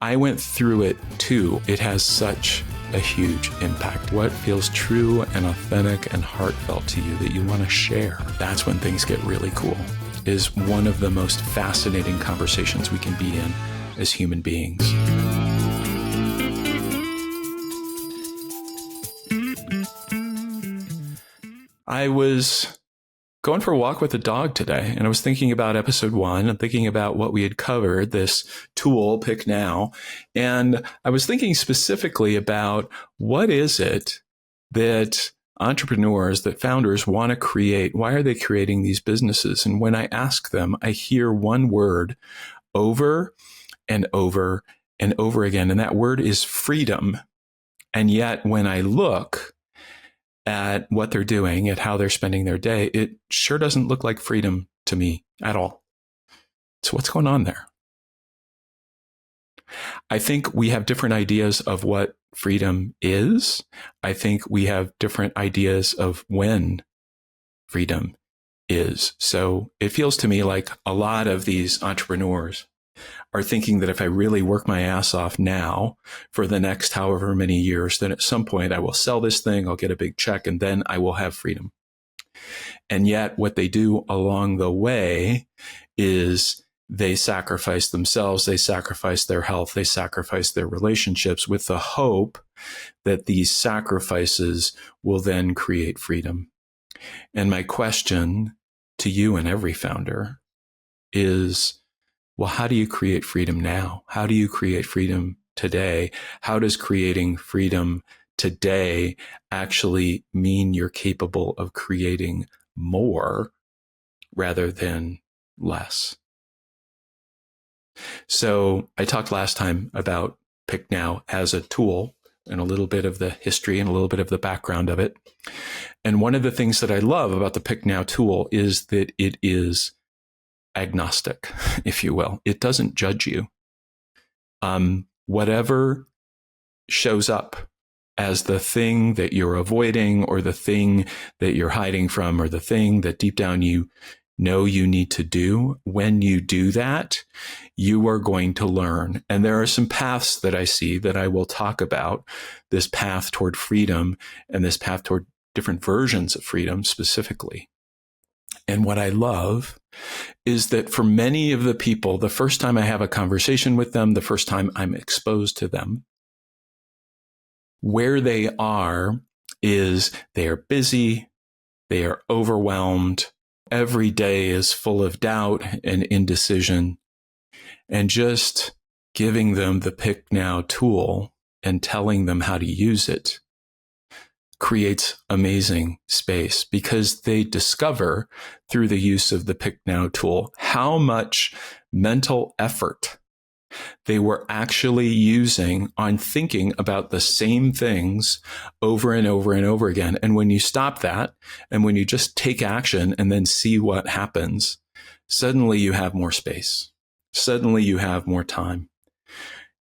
I went through it too. It has such a huge impact. What feels true and authentic and heartfelt to you that you want to share? That's when things get really cool. Is one of the most fascinating conversations we can be in as human beings. I was going for a walk with a dog today, and I was thinking about episode 1 and thinking about what we had covered, this tool, Pick Now. And I was thinking specifically about what is it that entrepreneurs, that founders want to create? Why are they creating these businesses? And when I ask them, I hear one word over and over and over again, and that word is freedom. And yet when I look at what they're doing, at how they're spending their day, it sure doesn't look like freedom to me at all. So what's going on there? I think we have different ideas of what freedom is. I think we have different ideas of when freedom is. So it feels to me like a lot of these entrepreneurs are thinking that if I really work my ass off now for the next however many years, then at some point I will sell this thing, I'll get a big check, and then I will have freedom. And yet what they do along the way is they sacrifice themselves, they sacrifice their health, they sacrifice their relationships with the hope that these sacrifices will then create freedom. And my question to you and every founder is, well, how do you create freedom now? How do you create freedom today? How does creating freedom today actually mean you're capable of creating more rather than less? So I talked last time about Pick Now as a tool and a little bit of the history and a little bit of the background of it. And one of the things that I love about the Pick Now tool is that it is agnostic, if you will. It doesn't judge you. Whatever shows up as the thing that you're avoiding or the thing that you're hiding from or the thing that deep down you know you need to do, when you do that, you are going to learn. And there are some paths that I see that I will talk about, this path toward freedom and this path toward different versions of freedom specifically. And what I love is that for many of the people, the first time I have a conversation with them, the first time I'm exposed to them, where they are is they are busy, they are overwhelmed, every day is full of doubt and indecision, and just giving them the Pick Now tool and telling them how to use it creates amazing space, because they discover through the use of the Pick Now tool how much mental effort they were actually using on thinking about the same things over and over and over again. And when you stop that, and when you just take action and then see what happens, suddenly you have more space. Suddenly you have more time.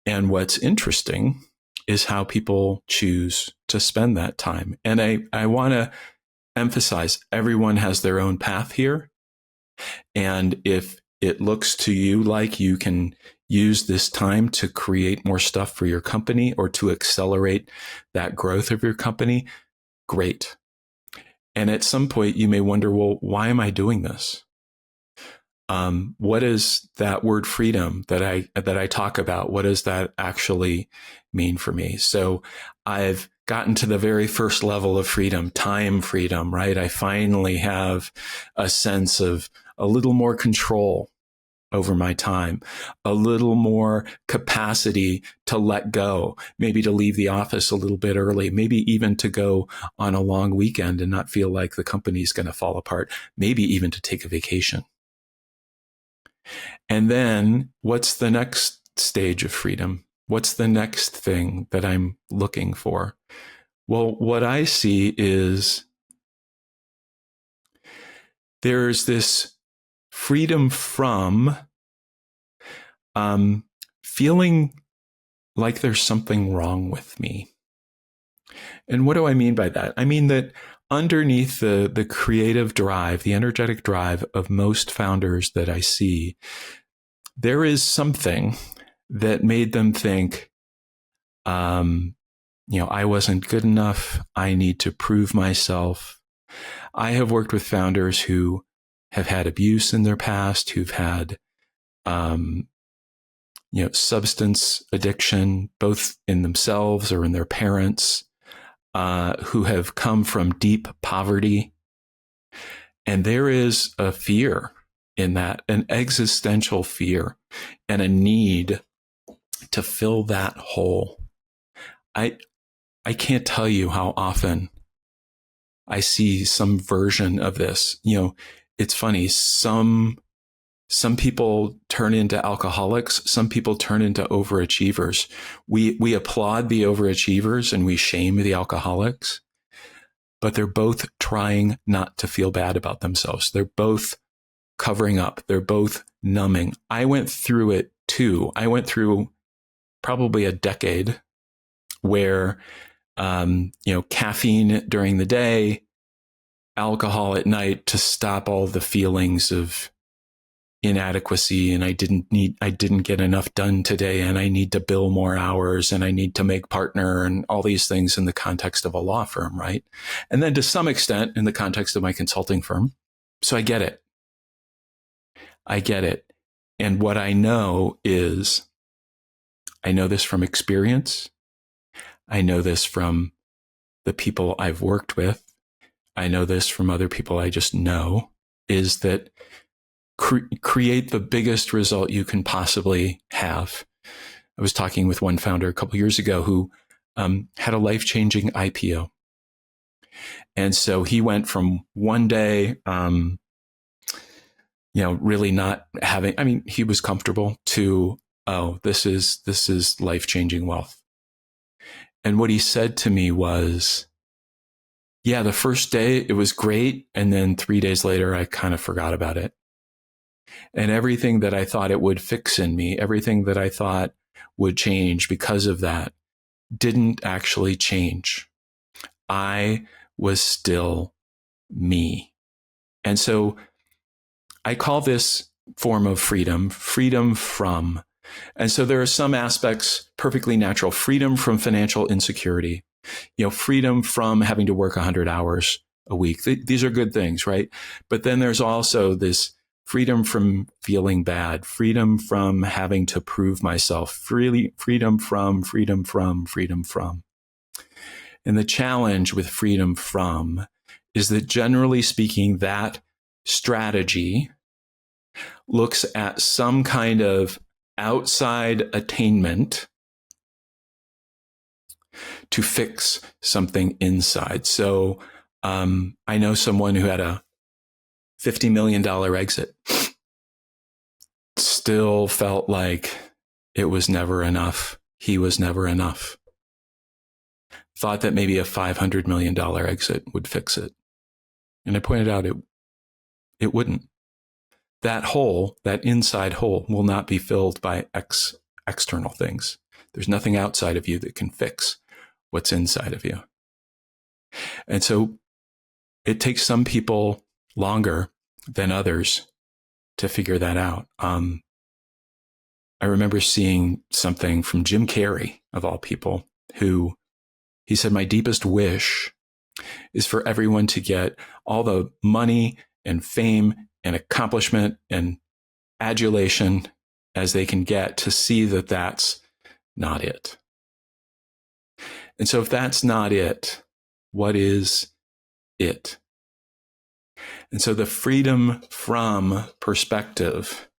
And what's interesting is how people choose to spend that time. And I want to emphasize, everyone has their own path here. And if it looks to you like you can use this time to create more stuff for your company or to accelerate that growth of your company, great. And at some point you may wonder, well, why am I doing this? What is that word freedom that I talk about? What does that actually mean for me? So I've gotten to the very first level of freedom, time freedom, right? I finally have a sense of a little more control over my time, a little more capacity to let go, maybe to leave the office a little bit early, maybe even to go on a long weekend and not feel like the company's going to fall apart, maybe even to take a vacation. And then what's the next stage of freedom? What's the next thing that I'm looking for? Well, what I see is there's this freedom from feeling like there's something wrong with me. And what do I mean by that? I mean that underneath the creative drive, the energetic drive of most founders that I see, there is something that made them think, I wasn't good enough. I need to prove myself. I have worked with founders who have had abuse in their past, who've had, substance addiction, both in themselves or in their parents, who have come from deep poverty. And there is a fear in that, an existential fear and a need to fill that hole. I can't tell you how often I see some version of this. It's funny. Some people turn into alcoholics. Some people turn into overachievers. We applaud the overachievers and we shame the alcoholics, but they're both trying not to feel bad about themselves. They're both covering up. They're both numbing. I went through it too. I went through probably a decade where, caffeine during the day, alcohol at night to stop all the feelings of inadequacy. And I didn't get enough done today. And I need to bill more hours and I need to make partner and all these things in the context of a law firm. Right. And then to some extent in the context of my consulting firm. So I get it. And what I know is, I know this from experience. I know this from the people I've worked with. I know this from other people I just know, is that create the biggest result you can possibly have. I was talking with one founder a couple of years ago who had a life-changing IPO. And so he went from one day, really not having, he was comfortable, to, this is life-changing wealth. And what he said to me was, the first day it was great. And then 3 days later, I kind of forgot about it. And everything that I thought it would fix in me, everything that I thought would change because of that, didn't actually change. I was still me. And so I call this form of freedom from. And so there are some aspects perfectly natural. Freedom from financial insecurity, freedom from having to work 100 hours a week. These are good things, right? But then there's also this freedom from feeling bad, freedom from having to prove myself, freedom from. And the challenge with freedom from is that, generally speaking, that strategy looks at some kind of outside attainment to fix something inside. So I know someone who had a $50 million exit, still felt like it was never enough. He was never enough. Thought that maybe a $500 million exit would fix it. And I pointed out it wouldn't. That hole, that inside hole, will not be filled by external things. There's nothing outside of you that can fix what's inside of you. And so it takes some people longer than others to figure that out. I remember seeing something from Jim Carrey, of all people, who he said, my deepest wish is for everyone to get all the money and fame and accomplishment and adulation as they can get, to see that that's not it. And so if that's not it, what is it? And so the freedom from perspective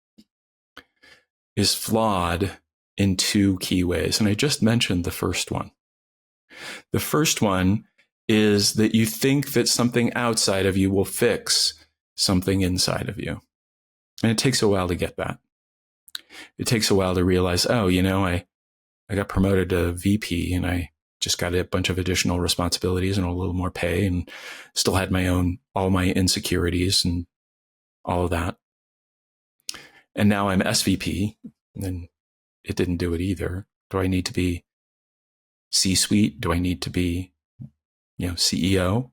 is flawed in two key ways. And I just mentioned the first one. The first one is that you think that something outside of you will fix something inside of you. And it takes a while to get that. It takes a while to realize, I got promoted to VP and I just got a bunch of additional responsibilities and a little more pay, and still had all my insecurities and all of that. And now I'm SVP, and it didn't do it either. Do I need to be C-suite? Do I need to be, CEO?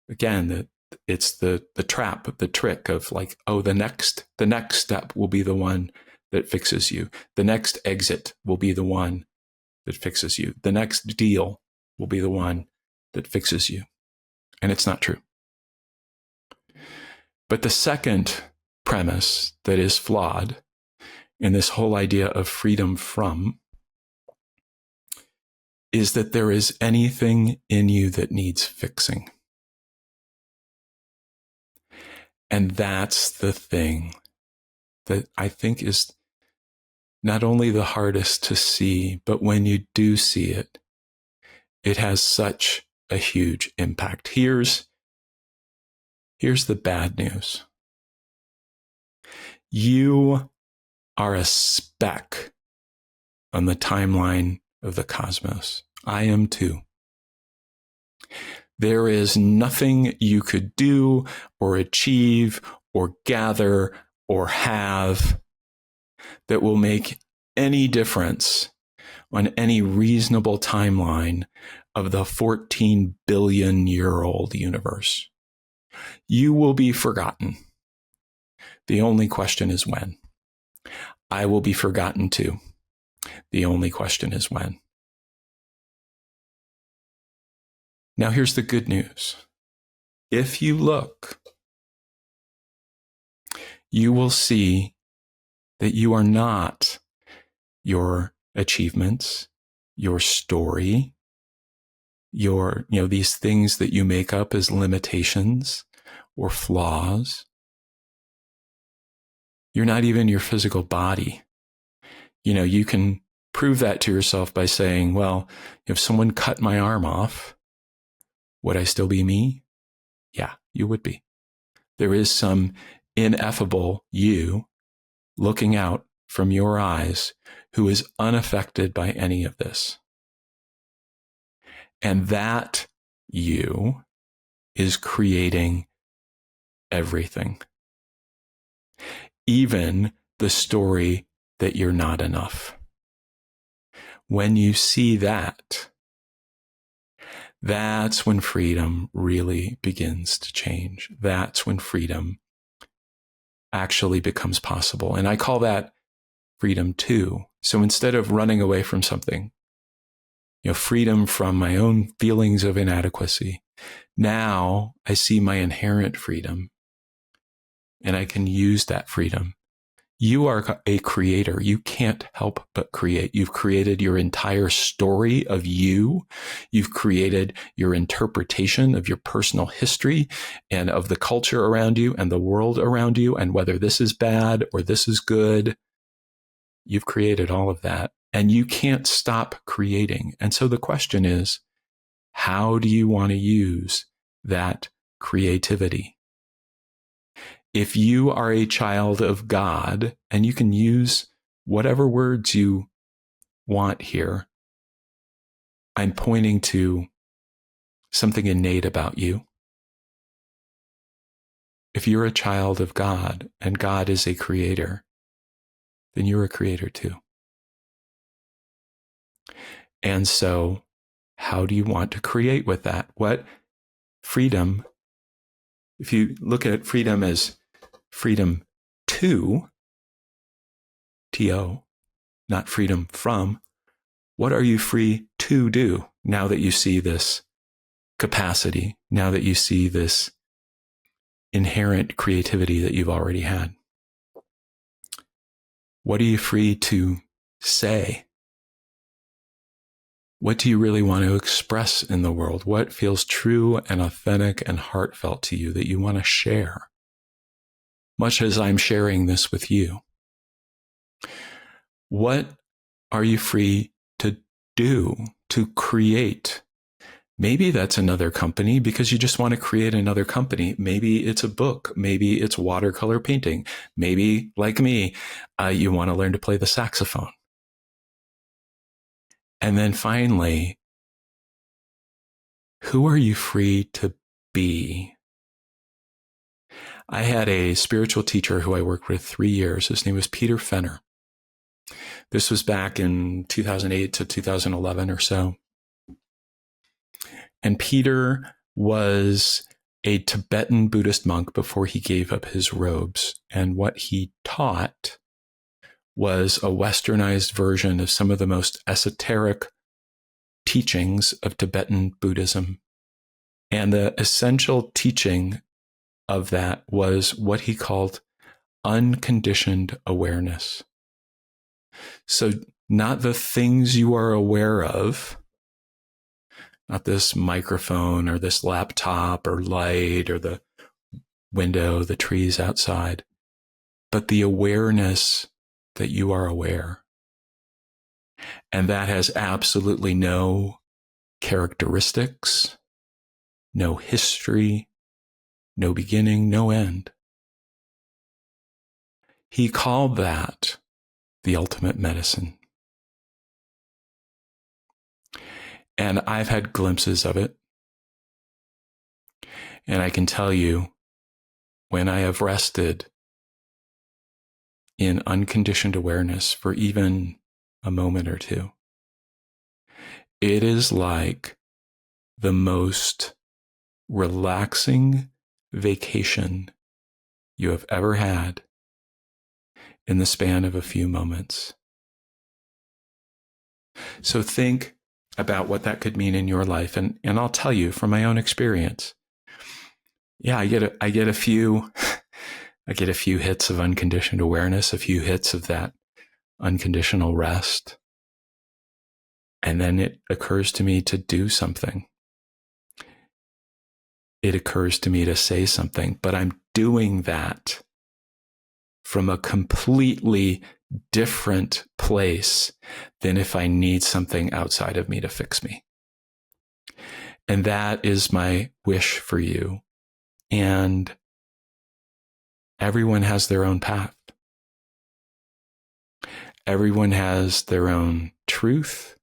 Again, it's the trap, the trick of like, the next step will be the one that fixes you. The next exit will be the one that fixes you. The next deal will be the one that fixes you. And it's not true. But the second premise that is flawed in this whole idea of freedom from is that there is anything in you that needs fixing. And that's the thing that I think is not only the hardest to see, but when you do see it, it has such a huge impact. Here's the bad news. You are a speck on the timeline of the cosmos. I am too. There is nothing you could do or achieve or gather or have that will make any difference on any reasonable timeline of the 14 billion year old universe. You will be forgotten. The only question is when. I will be forgotten too. The only question is when. Now here's the good news. If you look, you will see that you are not your achievements, your story, these things that you make up as limitations or flaws. You're not even your physical body. You can prove that to yourself by saying, well, if someone cut my arm off, would I still be me? Yeah, you would be. There is some ineffable you looking out from your eyes who is unaffected by any of this. And that you is creating everything. Even the story that you're not enough. When you see that, that's when freedom really begins to change. That's when freedom actually becomes possible. And I call that freedom too. So instead of running away from something, freedom from my own feelings of inadequacy, now I see my inherent freedom and I can use that freedom. You are a creator. You can't help but create. You've created your entire story of you. You've created your interpretation of your personal history and of the culture around you and the world around you and whether this is bad or this is good. You've created all of that and you can't stop creating. And so the question is, how do you want to use that creativity? If you are a child of God, and you can use whatever words you want here, I'm pointing to something innate about you. If you're a child of God and God is a creator, then you're a creator too. And so, how do you want to create with that? What freedom, if you look at freedom as freedom to, T-O, not freedom from, what are you free to do now that you see this capacity, now that you see this inherent creativity that you've already had? What are you free to say? What do you really want to express in the world? What feels true and authentic and heartfelt to you that you want to share? Much as I'm sharing this with you. What are you free to do, to create? Maybe that's another company because you just want to create another company. Maybe it's a book. Maybe it's watercolor painting. Maybe, like me, you want to learn to play the saxophone. And then finally, who are you free to be? I had a spiritual teacher who I worked with 3 years. His name was Peter Fenner. This was back in 2008 to 2011 or so. And Peter was a Tibetan Buddhist monk before he gave up his robes. And what he taught was a westernized version of some of the most esoteric teachings of Tibetan Buddhism. And the essential teaching of that was what he called unconditioned awareness. So not the things you are aware of, not this microphone or this laptop or light or the window, the trees outside, but the awareness that you are aware. And that has absolutely no characteristics, no history, no beginning, no end. He called that the ultimate medicine. And I've had glimpses of it. And I can tell you, when I have rested in unconditioned awareness for even a moment or two, it is like the most relaxing vacation you have ever had in the span of a few moments. So think about what that could mean in your life. And I'll tell you from my own experience. Yeah, I get a few hits of unconditioned awareness, a few hits of that unconditional rest. And then it occurs to me to do something. It occurs to me to say something, but I'm doing that from a completely different place than if I need something outside of me to fix me. And that is my wish for you. And everyone has their own path. Everyone has their own truth.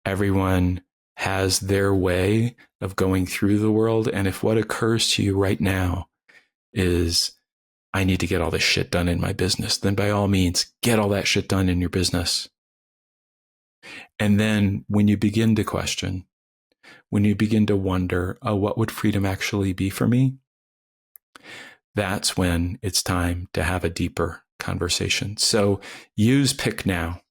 Everyone has their way of going through the world. And if what occurs to you right now is, I need to get all this shit done in my business, then by all means, get all that shit done in your business. And then when you begin to question, when you begin to wonder, oh, what would freedom actually be for me? That's when it's time to have a deeper conversation. So use Pick Now.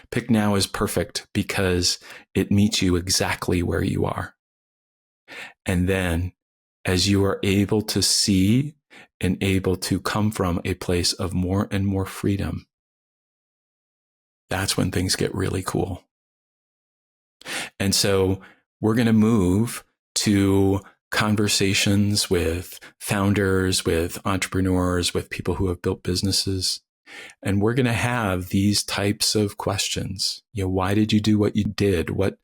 Pick Now is perfect because it meets you exactly where you are. And then as you are able to see and able to come from a place of more and more freedom, that's when things get really cool. And so we're going to move to conversations with founders, with entrepreneurs, with people who have built businesses. And we're going to have these types of questions. Why did you do what you did? What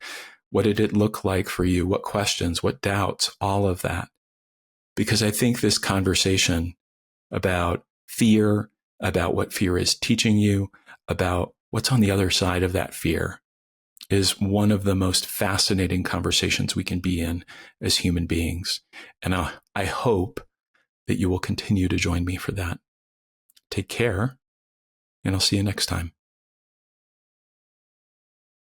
did it look like for you? What questions, what doubts, all of that. Because I think this conversation about fear, about what fear is teaching you, about what's on the other side of that fear, is one of the most fascinating conversations we can be in as human beings. And I hope that you will continue to join me for that. Take care, and I'll see you next time.